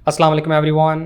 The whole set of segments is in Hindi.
अस्सलाम वालेकुम एवरीवन।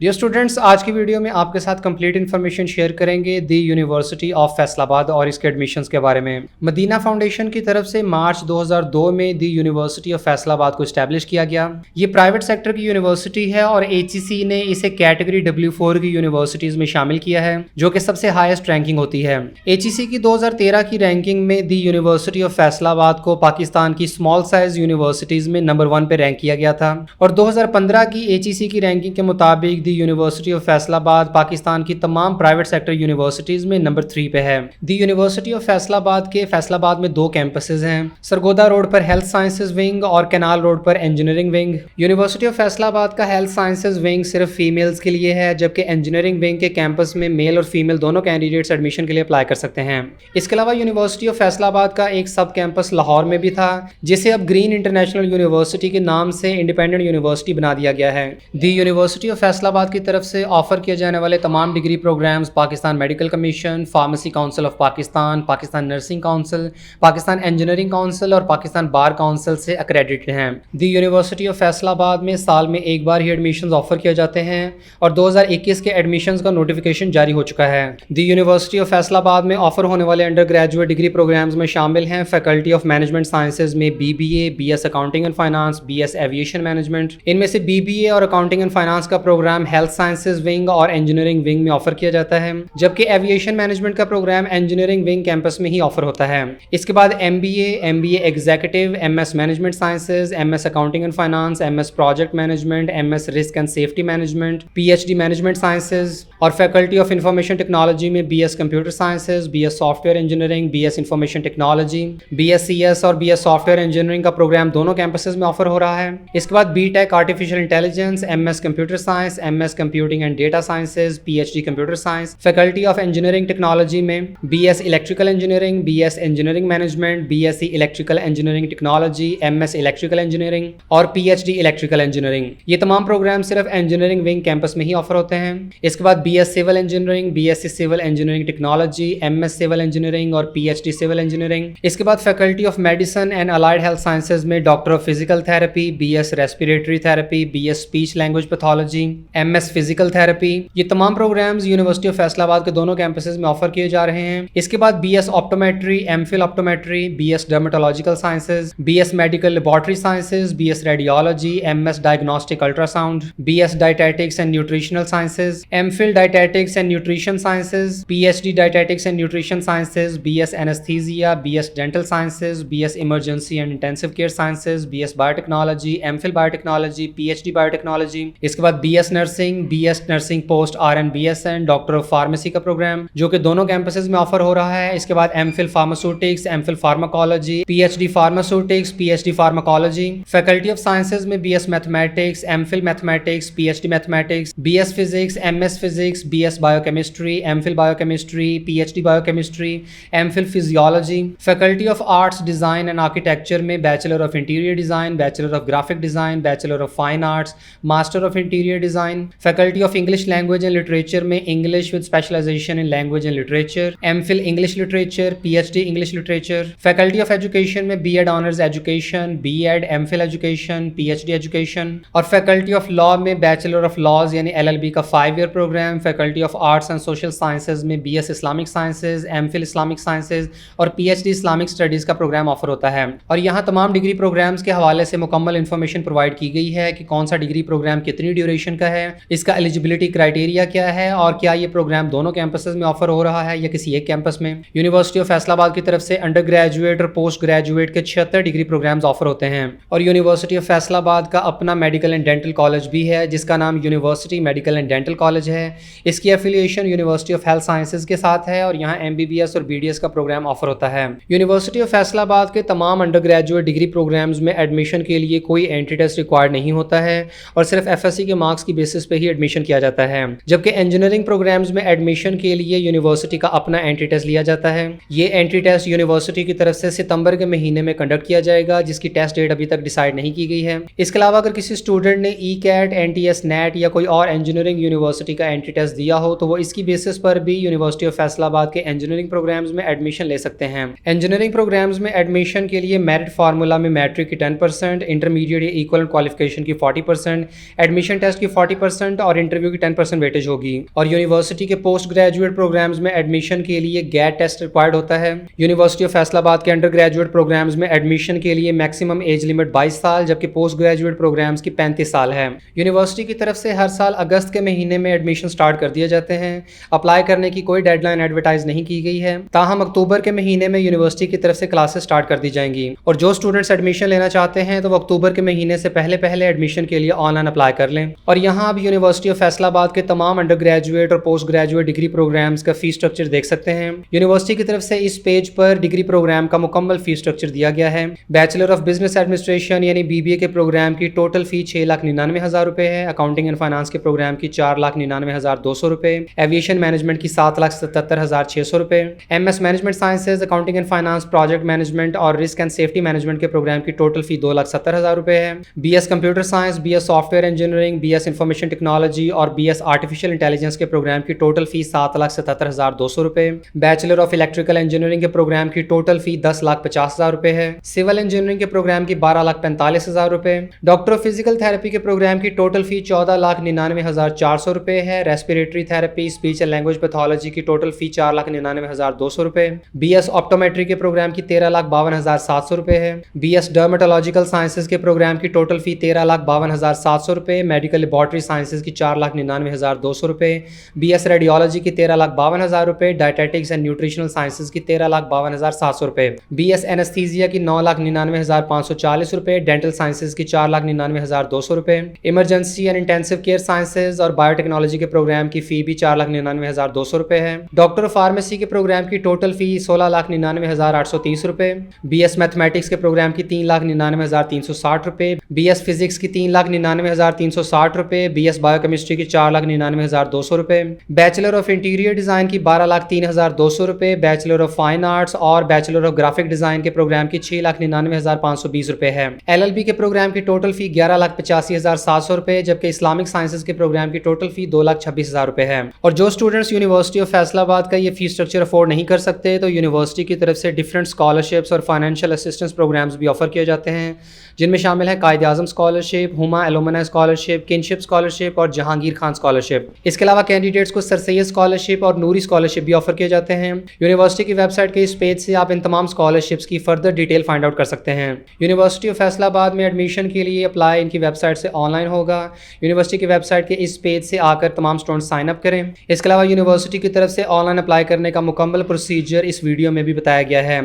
डियर स्टूडेंट्स, आज की वीडियो में आपके साथ कंप्लीट इन्फॉर्मेशन शेयर करेंगे दी यूनिवर्सिटी ऑफ फैसलाबाद और इसके एडमिशन्स के बारे में। मदीना फाउंडेशन की तरफ से मार्च 2002 में दी यूनिवर्सिटी ऑफ फैसलाबाद को इस्टेब्लिश किया गया। ये प्राइवेट सेक्टर की यूनिवर्सिटी है और HEC ने इसे कैटेगरी W4 की यूनिवर्सिटीज़ में शामिल किया है, जो कि सबसे हाईएस्ट रैंकिंग होती है। HEC की 2013 की रैंकिंग में दी यूनिवर्सिटी ऑफ फैसलाबाद को पाकिस्तान की स्मॉल साइज यूनिवर्सिटीज़ में नंबर 1 पे रैंक किया गया था और 2015 की HEC की रैंकिंग के मुताबिक दी यूनिवर्सिटी ऑफ फैसलाबाद पाकिस्तान की तमाम प्राइवेट सेक्टर यूनिवर्सिटीज़ में नंबर 3 पे है। दी यूनिवर्सिटी ऑफ फैसलाबाद के फैसलाबाद में 2 कैंपसेस हैं, सरगोदा रोड पर हेल्थ साइंसेज विंग और कैनाल रोड पर engineering wing. University of Faisalabad का हेल्थ साइंसेज विंग सिर्फ फीमेल्स के लिए है, जबकि इंजीनियरिंग विंग के कैंपस में मेल और फीमेल दोनों कैंडिडेट्स एडमिशन के लिए अप्लाई कर सकते हैं। इसके अलावा यूनिवर्सिटी ऑफ फैसलाबाद का एक सब कैंपस लाहौर में भी था, जिसे अब ग्रीन इंटरनेशनल यूनिवर्सिटी के नाम से इंडिपेंडेंट यूनिवर्सिटी बना दिया गया है। दी यूनिवर्सिटी ऑफ फैसलाबाद की तरफ से ऑफर किए जाने वाले तमाम degree programmes Pakistan medical commission, pharmacy council of Pakistan, Pakistan nursing council, Pakistan engineering council और पाकिस्तान बार काउंसिल से अक्रेडिटेड हैं। दी यूनिवर्सिटी ऑफ फैसलाबाद में साल में एक बार ही एडमिशन्स ऑफर किए जाते हैं और 2021 के एडमिशन्स का नोटिफिकेशन जारी हो चुका है। दी यूनिवर्सिटी ऑफ फैसलाबाद में ऑफर होने वाले अंडर ग्रेजुएट डिग्री प्रोग्राम्स में शामिल हैं फैकल्टी ऑफ मैनेजमेंट साइंसेज में BBA, BS accounting and finance, BS aviation management. इनमें से BBA और अकाउंटिंग एंड फाइनेंस का प्रोग्राम हेल्थ साइंसेज विंग और इंजीनियरिंग विंग में ऑफर किया जाता है, जबकि एविएशन मैनेजमेंट का प्रोग्राम इंजीनियरिंग विंग कैंपस में ही ऑफर होता है। इसके बाद MBA executive, MS management sciences, MS accounting and finance, MS project management, MS risk and safety management, PhD management sciences और फैकल्टी ऑफ इंफॉर्मेशन टेक्नोलॉजी में BS computer sciences, BS software engineering, BS information technology, BS CS और BS सॉफ्टवेयर इंजीनियरिंग का प्रोग्राम दोनों कैंपसेस में ऑफर हो रहा है। इसके बाद BTech artificial intelligence, MS computer science, MS computing and data sciences, PhD computer science, faculty of engineering technology में BS electrical engineering, BS engineering management, BSc electrical engineering technology, MS electrical engineering और PhD इलेक्ट्रिकल इंजीनियरिंग। ये तमाम प्रोग्राम सिर्फ इंजीनियरिंग विंग कैंपस में ही ऑफर होते हैं। इसके बाद BS civil engineering, BSc civil engineering technology, MS civil engineering और PhD सिविल इंजीनियरिंग। इसके बाद faculty of medicine and allied health sciences में doctor of physical therapy, BS respiratory therapy, BS speech language pathology, MS physical therapy. ये तमाम प्रोग्राम्स यूनिवर्सिटी ऑफ फैसलाबाद के दोनों कैंपसेस में ऑफर किए जा रहे हैं। इसके बाद BS optometry, MPhil optometry, BS dermatological sciences, BS medical laboratory sciences, BS radiology, MS diagnostic ultrasound, BS dietetics and nutritional sciences, MPhil dietetics and nutrition sciences, PhD dietetics and nutrition sciences, BS anaesthesia, BS dental sciences, BS emergency and intensive care sciences, BS biotechnology, MPhil biotechnology, PhD biotechnology. इसके बाद BS nursing, BS nursing post RN-BSN, doctor of pharmacy का प्रोग्राम जो कि दोनों कैंपसेस में ऑफर हो रहा है। इसके बाद MPhil pharmaceutics, MPhil pharmacology, PhD pharmaceutics, PhD pharmacology. Faculty of sciences में BS mathematics, MPhil mathematics, PhD mathematics, BS physics, MS physics, BS biochemistry, MPhil biochemistry, PhD biochemistry, MPhil physiology. Faculty of arts, design and architecture में bachelor of interior design, bachelor of graphic design, bachelor of fine arts, master of interior design. Faculty of English language and literature में English with specialisation in language and literature, MPhil English literature, PhD English literature. Faculty of education में B.Ed honours education, B.Ed MPhil education, PhD education. और फैकल्टी ऑफ लॉ में बैचलर ऑफ लॉज यानी LLB का 5 year programme. Faculty of arts and social sciences में BS Islamic sciences, MPhil Islamic sciences और PhD इस्लामिक स्टडीज़ का प्रोग्राम ऑफर होता है। और यहाँ तमाम डिग्री प्रोग्राम्स के हवाले से मुकम्मल इन्फॉर्मेशन प्रोवाइड की गई है कि कौन सा डिग्री प्रोग्राम कितनी ड्यूरेशन का है, इसका एलिजिबिलिटी क्राइटेरिया क्या है और क्या ये प्रोग्राम दोनों कैंपसेस में ऑफर हो रहा है या किसी एक कैंपस में। यूनिवर्सिटी ऑफ फैसलाबाद की तरफ से अंडर ग्रेजुएट और पोस्ट ग्रेजुएट के 76 डिग्री प्रोग्राम्स ऑफर होते हैं। और यूनिवर्सिटी ऑफ फैसलाबाद का अपना मेडिकल एंड डेंटल कॉलेज भी है, जिसका नाम university medical and dental college है। इसकी affiliation university of health sciences के साथ है और यहाँ MBBS और BDS का प्रोग्राम ऑफर होता है। यूनिवर्सिटी ऑफ फैसलाबाद के तमाम अंडर ग्रेजुएट डिग्री प्रोग्राम्स में एडमिशन के लिए कोई एंट्री टेस्ट रिक्वायर्ड नहीं होता है और सिर्फ FSC के मार्क्स की बेसिस बेसिस पे ही एडमिशन किया जाता है, जबकि इंजीनियरिंग प्रोग्राम्स में एडमिशन के लिए यूनिवर्सिटी का अपना एंट्री टेस्ट लिया जाता है। ये एंट्री टेस्ट यूनिवर्सिटी की तरफ से सितंबर के महीने में कंडक्ट किया जाएगा, जिसकी टेस्ट डेट अभी तक डिसाइड नहीं की गई है। इसके अलावा अगर किसी स्टूडेंट ने ECAT, NTS, NET या कोई और इंजीनियरिंग यूनिवर्सिटी का एंट्री टेस्ट दिया हो तो वो इसकी बेसिस पर भी यूनिवर्सिटी ऑफ फैसलाबाद के इंजीनियरिंग प्रोग्राम्स में एडमिशन ले सकते हैं। इंजीनियरिंग प्रोग्राम्स में एडमिशन के लिए मेरिट फार्मूला में मैट्रिक की 10%, इंटरमीडिएट या इक्विवेलेंट क्वालिफिकेशन की 40%, एडमिशन टेस्ट की 40% और इंटरव्यू की 10% वेटेज होगी। और यूनिवर्सिटी के पोस्ट ग्रेजुएट प्रोग्राम्स में एडमिशन के लिए GAT टेस्ट रिक्वायर्ड होता है। यूनिवर्सिटी ऑफ फैसलाबाद के अंडर ग्रेजुएट प्रोग्राम्स में एडमिशन के लिए मैक्सिमम एज लिमिट 22 साल, जबकि पोस्ट ग्रेजुएट प्रोग्राम्स की 35 साल है। यूनिवर्सिटी की तरफ से हर साल अगस्त के महीने में एडमिशन स्टार्ट कर दिए जाते हैं। अप्लाई करने की कोई डेडलाइन एडवर्टाइज नहीं की गई है, ताहम अक्टूबर के महीने में यूनिवर्सिटी की तरफ से क्लासेस स्टार्ट कर दी जाएंगी। और जो स्टूडेंट्स एडमिशन लेना चाहते हैं तो वो अक्टूबर के महीने से पहले एडमिशन के लिए ऑनलाइन अप्लाई कर लें। और यहाँ आप यूनिवर्सिटी ऑफ फैसलाबाद के तमाम अंडर ग्रेजुएट और पोस्ट ग्रेजुएट डिग्री प्रोग्राम्स का फीस स्ट्रक्चर देख सकते हैं। यूनिवर्सिटी की तरफ से इस पेज पर डिग्री प्रोग्राम का मुकम्मल फीस स्ट्रक्चर दिया गया है। बैचलर ऑफ बिजनेस एडमिनिस्ट्रेशन यानी BBA के प्रोग्राम की टोटल फी 6,99,000 रुपये है। अकाउंटिंग एंड फाइनेंस के प्रोग्राम की 4,99,200 रुपये, एविएशन मैनेजमेंट की 7,77,600 रुपये, MS management sciences, accounting and finance, project management और रिस्क एंड सेफ्टी मैनेजमेंट के प्रोग्राम की टोटल फी 2,70,000 रुपये है। BS computer science, BS software engineering, BS information technology और BS आर्टिफिशियल इंटेलिजेंस के प्रोग्राम की टोटल फी 7,77,200 रुपये। बैचलर ऑफ इलेक्ट्रिकल इंजीनियरिंग के प्रोग्राम की टोटल फी 10,50,000 रुपये है। सिविल इंजीनियरिंग के प्रोग्राम की 12,45,000 रुपये। डॉक्टर ऑफ फिजिकल थेरेपी के प्रोग्राम की टोटल फी 14,99,400 रुपये है। Respiratory therapy, speech and language pathology की टोटल फी 4,99,200 रुपये। BS ऑप्टोमेट्री के प्रोग्राम की 13,52,700 रुपये है। BS डर्मेटोलॉजिकल साइंसेज के प्रोग्राम की टोटल फी 13,52,700 रुपये। मेडिकल लेबॉर्ट्री साइंसेज की 4,99,200 रुपये। BS रेडियोलॉजी की 13,52,000 रुपये। डायटेटिक्स एंड न्यूट्रिशनल साइंसेज की 13,52,700 रुपये। BS एनेस्थीसिया की 9,99,540 रुपये। डेंटल साइंसेज की 4,99,200 रुपये। Emergency and intensive care sciences और बायोटेक्नोलॉजी के प्रोग्राम की फी भी 4,99,200 रुपये है। डॉक्टर ऑफ फार्मेसी के प्रोग्राम की टोटल फी 16,99,830 रुपये। BS मैथमेटिक्स के प्रोग्राम की 3,99,360 रुपये। BS फिजिक्स की 3,99,360 रुपये। BS बायोकेमिस्ट्री की 4,99,200 रुपये। बैचलर ऑफ इंटीरियर डिज़ाइन की 12,03,200 रुपये। बैचलर ऑफ फाइन आर्ट्स और बैचलर ऑफ ग्राफिक डिज़ाइन के प्रोग्राम की 6,99,520 रुपये है। LLB के प्रोग्राम की टोटल फी 11,85,700 रुपये, जबकि इस्लामिक साइंसेज के प्रोग्राम की टोटल फी 2,26,000 रुपये है। और जो स्टूडेंट्स यूनिवर्सिटी ऑफ फैसलाबाद का ये फीस स्ट्रक्चर अफोर्ड नहीं कर सकते तो यूनिवर्सिटी की तरफ से डिफरेंट स्कॉलरशिप्स और फाइनेंशियल असिस्टेंस प्रोग्राम्स भी ऑफर किए जाते हैं, जिनमें शामिल है Quaid Azam scholarship, Huma alumni scholarship, kinship scholarship और जहांगीर खान स्कॉलरशिप। इसके अलावा कैंडिडेट्स को सर सैयद स्कॉलरशिप और नूरी स्कॉलरशिप भी ऑफर किए जाते हैं। यूनिवर्सिटी की वेबसाइट के इस पेज से आप इन तमाम स्कॉलरशिप्स की फर्दर डिटेल फाइंड आउट कर सकते हैं। यूनिवर्सिटी ऑफ फैसलाबाद में एडमिशन के लिए अप्लाई इनकी वेबसाइट से ऑनलाइन होगा। यूनिवर्सिटी की वेबसाइट के इस पेज से आकर तमाम स्टूडेंट साइन अप करें। इसके अलावा यूनिवर्सिटी की तरफ से ऑनलाइन अप्लाई करने का मुकम्मल प्रोसीजर इस वीडियो में भी बताया गया है।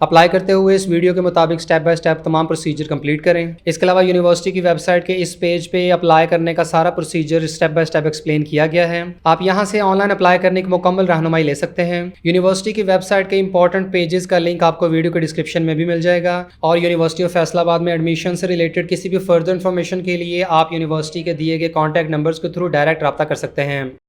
अप्लाई करते हुए इस वीडियो के मुताबिक स्टेप बाय स्टेप तमाम प्रोसीजर कंप्लीट करें। इसके अलावा यूनिवर्सिटी की वेबसाइट के इस पेज पे अप्लाई करने का सारा procedure step by step explain किया गया है। आप यहां से ऑनलाइन अप्लाई करने की मुकम्मल रहनुमाई ले सकते हैं। यूनिवर्सिटी की वेबसाइट के इंपॉर्टेंट पेजेस का लिंक आपको वीडियो के डिस्क्रिप्शन में भी मिल जाएगा। और यूनिवर्सिटी ऑफ फैसलाबाद में एडमिशन से रिलेटेड किसी भी फर्दर इन्फॉर्मेशन के लिए आप यूनिवर्सिटी के दिए गए कॉन्टैक्ट नंबर्स के थ्रू डायरेक्ट रब्ता कर सकते हैं।